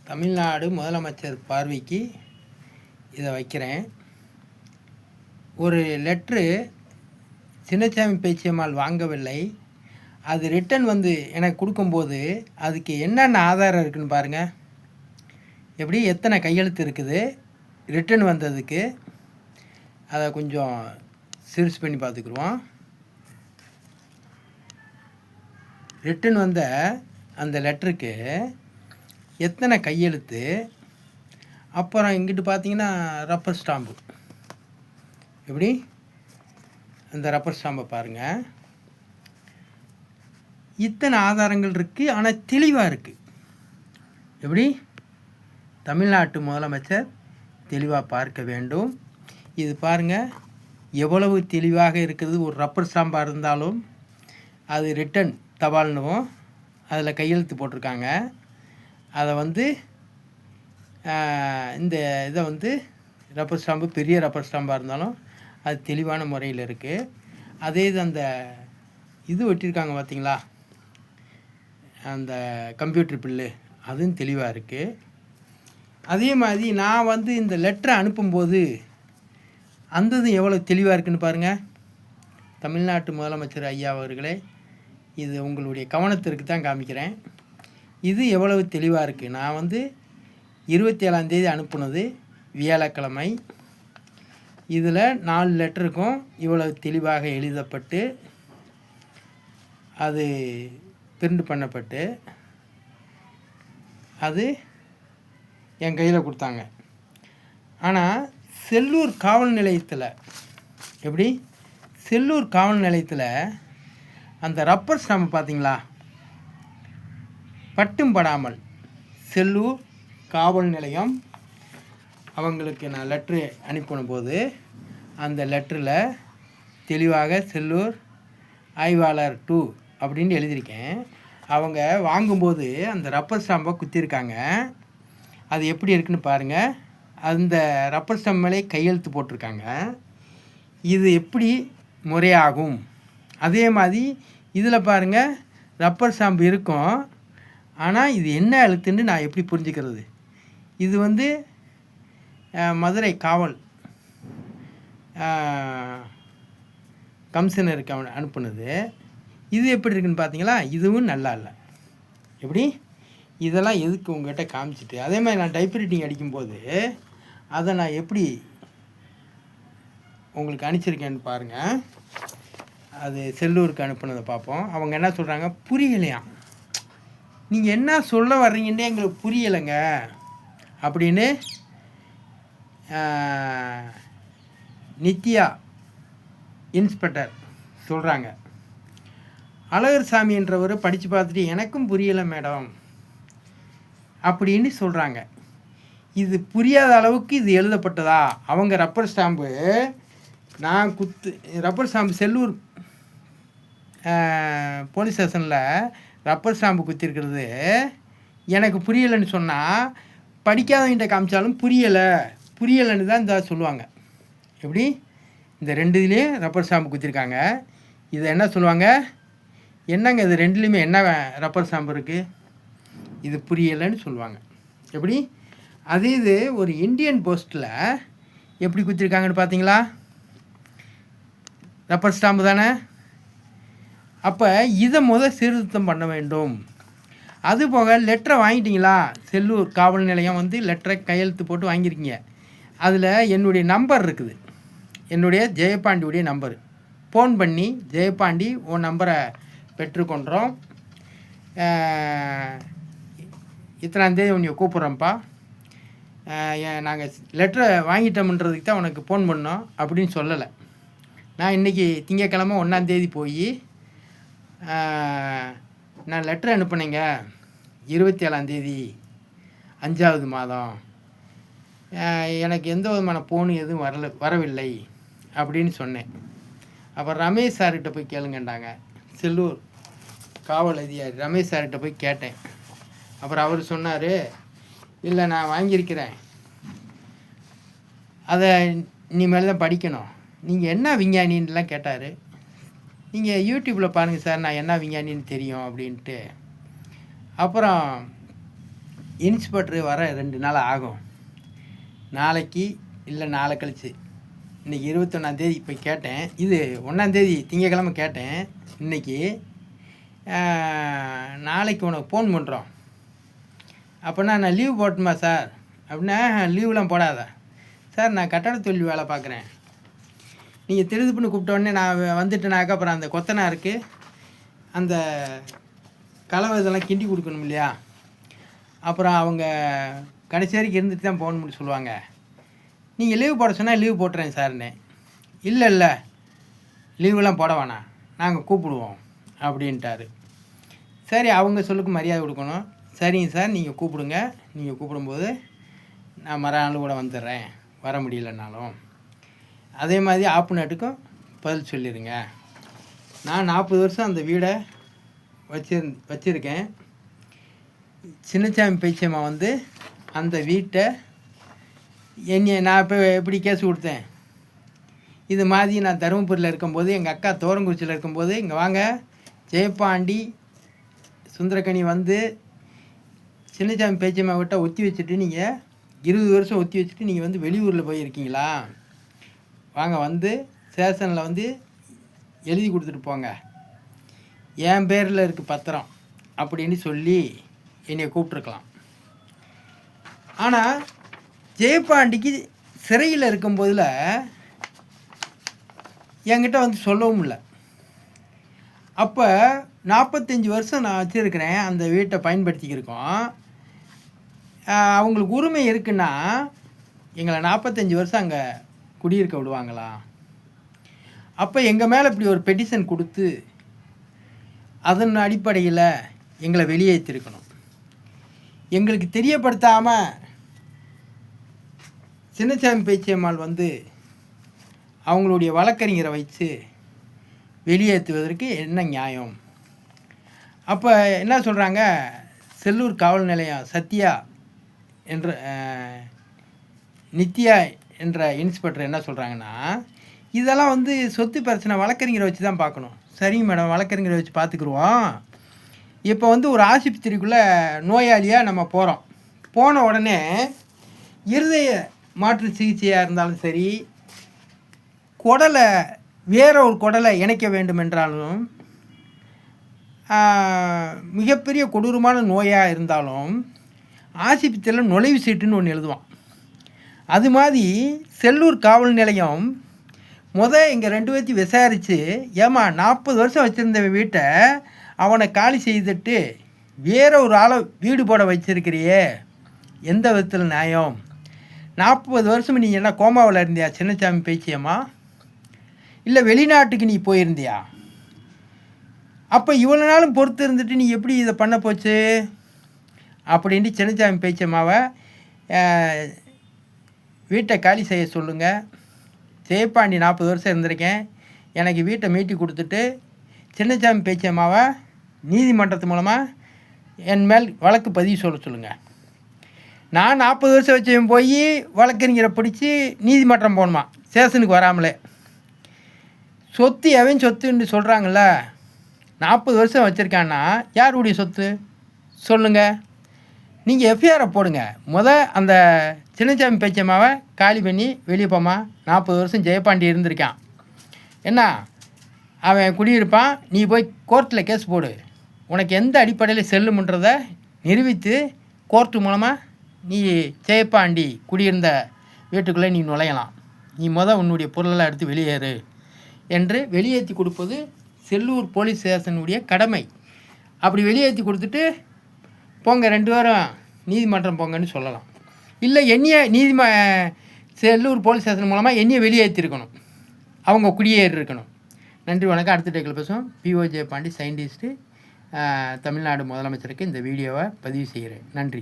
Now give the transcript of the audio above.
தமிழ்நாடு முதலமைச்சர் பார்வைக்கு இதை வைக்கிறேன். ஒரு லெட்ரு சின்னசாமி பேச்சியம்மாள் வாங்கவில்லை. அது ரிட்டன் வந்து எனக்கு கொடுக்கும்போது அதுக்கு என்னென்ன ஆதாரம் இருக்குதுன்னு பாருங்கள். எப்படி எத்தனை கையெழுத்து இருக்குது ரிட்டன் வந்ததுக்கு, அதை கொஞ்சம் சீர்ஸ் பண்ணி பார்த்துக்குருவோம். ரிட்டன் வந்த அந்த லெட்டருக்கு எத்தனை கையெழுத்து, அப்புறம் இங்கிட்டு பார்த்தீங்கன்னா ரப்பர் ஸ்டாம்பு. எப்படி அந்த ரப்பர் ஸ்டாம்பை பாருங்கள். இத்தனை ஆதாரங்கள் இருக்குது, ஆனால் தெளிவாக இருக்குது. எப்படி தமிழ்நாட்டு முதலமைச்சர் தெளிவாக பார்க்க வேண்டும். இது பாருங்கள் எவ்வளவு தெளிவாக இருக்கிறது. ஒரு ரப்பர் ஸ்டாம்பாக இருந்தாலும் அது ரிட்டன் தபால்னுவோம், அதில் கையெழுத்து போட்டிருக்காங்க. அதை வந்து இந்த இதை வந்து ரப்பர் ஸ்டாம்பு பெரிய ரப்பர் ஸ்டாம்பாக இருந்தாலும் அது தெளிவான முறையில் இருக்குது. அதே இது அந்த இது வெட்டியிருக்காங்க பார்த்தீங்களா, அந்த கம்ப்யூட்டர் பில்லு, அதுவும் தெளிவாக இருக்குது. அதே மாதிரி நான் வந்து இந்த லெட்டரை அனுப்பும்போது அந்ததும் எவ்வளோ தெளிவாக இருக்குதுன்னு பாருங்கள். தமிழ்நாட்டு முதலமைச்சர் ஐயா அவர்களே, இது உங்களுடைய கவனத்திற்கு தான் காமிக்கிறேன். இது எவ்வளவு தெளிவாக இருக்குது. நான் வந்து 27ஆம் தேதி அனுப்புனது வியாழக்கிழமை. இதில் 4 லெட்டருக்கும் இவ்வளவு தெளிவாக எழுதப்பட்டு அது பிரிண்ட் பண்ணப்பட்டு அது என் கையில் கொடுத்தாங்க. ஆனால் செல்லூர் காவல் நிலையத்தில், எப்படி செல்லூர் காவல் நிலையத்தில் அந்த ரப்பர் ஸ்டாம்பு பார்த்தீங்களா, பட்டும் படாமல் செல்லூர் காவல் நிலையம் அவங்களுக்கு நான் லெட்ரு அனுப்பினபோது அந்த லெட்டரில் தெளிவாக செல்லூர் ஆய்வாளர் 2 அப்படின்னு எழுதியிருக்கேன். அவங்க வாங்கும்போது அந்த ரப்பர் ஸ்டாம்பை குத்திருக்காங்க. அது எப்படி இருக்குன்னு பாருங்கள். அந்த ரப்பர் ஸ்டாம்ப் மேலே கையெழுத்து போட்டிருக்காங்க. இது எப்படி முறையாகும்? அதே மாதிரி இதில் பாருங்கள் ரப்பர் ஸ்டாம்பு இருக்கும், ஆனால் இது என்ன எழுத்துன்னு நான் எப்படி புரிஞ்சுக்கிறது? இது வந்து மதுரை காவல் கமிஷனருக்கு அவன் அனுப்புனது. இது எப்படி இருக்குன்னு பார்த்தீங்களா, இதுவும் நல்லா இல்லை. எப்படி இதெல்லாம் எதுக்கு உங்கள்கிட்ட காமிச்சிட்டு, அதே மாதிரி நான் டைப் ரைட்டிங் அடிக்கும்போது அதை நான் எப்படி உங்களுக்கு அனுப்பிச்சிருக்கேன்னு பாருங்கள். அது செல்லூருக்கு அனுப்புனதை பார்ப்போம். அவங்க என்ன சொல்கிறாங்க, புரியலையாம். நீங்கள் என்ன சொல்ல வர்றீங்கன்னே எங்களுக்கு புரியலைங்க அப்படின்னு நித்யா இன்ஸ்பெக்டர் சொல்கிறாங்க. அழகர் சாமின்றவர் படித்து பார்த்துட்டு எனக்கும் புரியலை மேடம் அப்படின்னு சொல்கிறாங்க. இது புரியாத அளவுக்கு இது எழுதப்பட்டதா? அவங்க ரப்பர் ஸ்டாம்பு நான் ரப்பர் ஸ்டாம்பு செல்லூர் போலீஸ் ஸ்டேஷனில் ரப்பர் ஸ்டாம்பு குத்திருக்கிறது எனக்கு புரியலைன்னு சொன்னால் படிக்காதவங்கிட்ட காமிச்சாலும் புரியலைன்னு தான் இந்த சொல்லுவாங்க. எப்படி இந்த 2 இதுலேயும் ரப்பர் ஸ்டாம்பு குத்திருக்காங்க. இதை என்ன சொல்லுவாங்க, என்னங்க இது 2லேயுமே என்ன ரப்பர் ஸ்டாம்பு இருக்குது, இது புரியலைன்னு சொல்லுவாங்க. எப்படி அதே இது ஒரு இந்தியன் போஸ்ட்டில் எப்படி குத்திருக்காங்கன்னு பார்த்தீங்களா, ரப்பர் ஸ்டாம்பு தானே. அப்போ இதை சீர்திருத்தம் பண்ண வேண்டும். அதுபோக லெட்டரை வாங்கிட்டீங்களா, செல்லூர் காவல் நிலையம் வந்து லெட்டரை கையெழுத்து போட்டு வாங்கியிருக்கீங்க. அதில் என்னுடைய நம்பர் இருக்குது, என்னுடைய ஜெயபாண்டியுடைய நம்பரு. ஃபோன் பண்ணி ஜெயபாண்டி உன் நம்பரை பெற்றுக்கொண்டோம், இத்தனாந்தேதி உன்னை கூப்பிட்றோம்ப்பா, நாங்கள் லெட்டரை வாங்கிட்டோம்ன்றதுக்கு தான் உனக்கு ஃபோன் பண்ணோம் அப்படின்னு சொல்லலை. நான் இன்றைக்கி திங்கக்கிழமை 1ஆந்தேதி போய் நான் லெட்டர் அனுப்புனேங்க 27ஆந்தேதி 5வது மாதம், எனக்கு எந்த விதமான ஃபோனு எதுவும் வரவில்லை அப்படின்னு சொன்னேன். அப்புறம் ரமேஷ் சார்கிட்ட போய் கேளுங்கண்டாங்க. செல்லூர் காவல் அதிகாரி ரமேஷ் சார்கிட்ட போய் கேட்டேன். அப்புறம் அவர் சொன்னார், இல்லை நான் வாங்கியிருக்கிறேன், அதை இனிமேல் தான் படிக்கணும், நீங்கள் என்ன விஞ்ஞானின்லாம் கேட்டார். நீங்கள் யூடியூப்பில் பாருங்கள் சார், நான் என்ன விஞ்ஞானின்னு தெரியும் அப்படின்ட்டு. அப்புறம் இன்ஸ்பெக்டர் வர 2 நாள் ஆகும். நாளைக்கு இல்லை நாளை கழிச்சு, இன்றைக்கி 21ஆந்தேதி இப்போ கேட்டேன், இது 1ஆந்தேதி திங்கக்கிழமை கேட்டேன். இன்றைக்கி நாளைக்கு உனக்கு ஃபோன் பண்ணுறோம். அப்போனா நான் லீவ் போட்டுமா சார் அப்படின்னா, லீவுலாம் போடாத சார், நான் கட்டட தொழில் வேலை பார்க்குறேன். நீங்கள் திருதுப்புன்னு கூப்பிட்டோடனே நான் வந்துட்டேனாக்கா அப்புறம் அந்த கொத்தனாருக்கு அந்த கலவை இதெல்லாம் கிண்டி கொடுக்கணும் இல்லையா, அப்புறம் அவங்க கடைசி வரைக்கும் இருந்துட்டு தான் போகணும்னு சொல்லுவாங்க. நீங்கள் லீவ் போட சொன்னால் லீவ் போட்டுறேன் சார்னே. இல்லை லீவெலாம் போட வேணாம், நாங்கள் கூப்பிடுவோம் அப்படின்ட்டாரு. சரி, அவங்க சொல்லுக்கு மரியாதை கொடுக்கணும். சரிங்க சார், நீங்கள் கூப்பிடுங்க, நீங்கள் கூப்பிடும்போது நான் மறுநாள் கூட வந்துடுறேன், வர முடியலனாலும். அதே மாதிரி ஆப்புநாட்டுக்கும் பதில் சொல்லிடுங்க. நான் 40 வருஷம் அந்த வீடை வச்சுருக்கேன். சின்னசாமி பேச்சியம்மா வந்து அந்த வீட்டை நான் இப்போ எப்படி கேஸ் கொடுத்தேன், இது மாதிரி நான் தருமபுரியில் இருக்கும்போது, எங்கள் அக்கா தோரங்குறிச்சியில் இருக்கும்போது, இங்கே வாங்க ஜெயப்பாண்டி சுந்தரக்கனி வந்து சின்னசாமி பேச்சியம்மா விட்ட ஒத்தி வச்சுட்டு, நீங்கள் 20 வருஷம் ஒத்தி வச்சுட்டு நீங்கள் வந்து வெளியூரில் போயிருக்கீங்களா, வாங்க வந்து ஸ்டேஷனில் வந்து எழுதி கொடுத்துட்டு போங்க, என் பேரில் இருக்குது பத்திரம் அப்படின்னு சொல்லி என்னை கூப்பிட்ருக்கலாம். ஆனால் ஜெயப்பாண்டிக்கு சிறையில் இருக்கும்போதில் என்கிட்ட வந்து சொல்லவும் இல்லை. அப்போ 45 வருஷம் நான் வச்சுருக்கிறேன், அந்த வீட்டை பயன்படுத்திக்கிருக்கோம். அவங்களுக்கு உரிமை இருக்குன்னா எங்களை 45 வருஷம் அங்கே குடியிருக்க விடுவாங்களா? அப்போ எங்கள் மேலே இப்படி ஒரு பெட்டிஷன் கொடுத்து அதன் அடிப்படையில் எங்களை வெளியேற்றிருக்கணும். எங்களுக்கு தெரியப்படுத்தாமல் சின்னசாமி பேச்சியம்மாள் வந்து அவங்களுடைய வழக்கறிஞரை வச்சு வெளியேற்றுவதற்கு என்ன நியாயம்? அப்போ என்ன சொல்கிறாங்க, செல்லூர் காவல் நிலையம் சத்யா என்ற நித்யா என்ற இன்ஸ்பெக்டர் என்ன சொல்கிறாங்கன்னா, இதெல்லாம் வந்து சொத்து பிரச்சனை வழக்கறிஞரை வச்சு தான் பார்க்கணும். சரிங்க மேடம், வழக்கறிஞரை வச்சு பார்த்துக்குருவோம். இப்போ வந்து ஒரு ஆஸ்பத்திரிக்குள்ளே நோயாளியாக நம்ம போகிறோம். போன உடனே இருதய மாற்று சிகிச்சையாக இருந்தாலும் சரி, குடலை வேற ஒரு குடலை இணைக்க வேண்டும் என்றாலும், மிகப்பெரிய கொடூரமான நோயாக இருந்தாலும் ஆஸ்பத்திரியில் நுழைவு சீட்டுன்னு ஒன்று எழுதுவான். அது மாதிரி செல்லூர் காவல் நிலையம் எங்கள் 2 பேர்த்தையும் விசாரித்து, ஏமா 40 வருஷம் வச்சுருந்த வீட்டை அவனை காலி செய்துட்டு வேற ஒரு ஆளை வீடு போட வச்சிருக்கிறியே, எந்த விதத்தில் நியாயம்? 40 வருஷம் நீ என்ன கோமாவில் இருந்தியா சின்னசாமி பேச்சியம்மா? இல்லை வெளிநாட்டுக்கு நீ போயிருந்தியா? அப்போ இவ்வளோ நாளும் பொறுத்து இருந்துட்டு நீ எப்படி இதை பண்ண போச்சு அப்படின்ட்டு சின்னசாமி பேச்சியம்மாவை வீட்டை காலி செய்ய சொல்லுங்கள். ஜெயப்பாண்டி 40 வருஷம் இருந்திருக்கேன், எனக்கு வீட்டை மீட்டி கொடுத்துட்டு சின்னசாமி பேச்சியம்மாவை நீதிமன்றத்து மூலமாக என் மேல் வழக்கு பதிவு சொல்லுங்கள். நான் 40 வருஷம் வச்சவன் போய் வழக்கறிஞரை பிடிச்சி நீதிமன்றம் போகணுமா, ஸ்டேஷனுக்கு வராமலே? சொத்து எவன் சொத்துன்னு சொல்கிறாங்கள, 40 வருஷம் வச்சுருக்கான்னா யாருடைய சொத்து சொல்லுங்கள். நீங்கள் எஃப்ஐஆரை போடுங்க. அந்த சின்னசாமி பேச்சியம்மாவை காலி பண்ணி வெளியே போமா, 40 வருஷம் ஜெயப்பாண்டி இருந்திருக்கான், என்ன அவன் குடியிருப்பான், நீ போய் கோர்ட்டில் கேஸ் போடு. உனக்கு எந்த அடிப்படையில் செல்லும்ன்றதை நிரூபித்து கோர்ட்டு மூலமாக நீ ஜெயப்பாண்டி குடியிருந்த வீட்டுக்குள்ளே நீ நுழையலாம். நீ உன்னுடைய பொருளெல்லாம் எடுத்து வெளியேறு என்று வெளியேற்றி கொடுப்பது செல்லூர் போலீஸ் ஸ்டேஷனுடைய கடமை. அப்படி வெளியேற்றி கொடுத்துட்டு போங்க 2 பேரும் நீதிமன்றம் போங்கன்னு சொல்லலாம். இல்லை செல்லூர் போலீஸ் ஸ்டேஷன் மூலமாக என்னையை வெளியேற்றிருக்கணும், அவங்க குடியேறி இருக்கணும். நன்றி, வணக்கம். அடுத்த டேக்கில் பேசுவோம். PO ஜெயப்பாண்டி, சயின்டிஸ்ட்டு, தமிழ்நாடு முதலமைச்சருக்கு இந்த வீடியோவை பதிவு செய்கிறேன். நன்றி.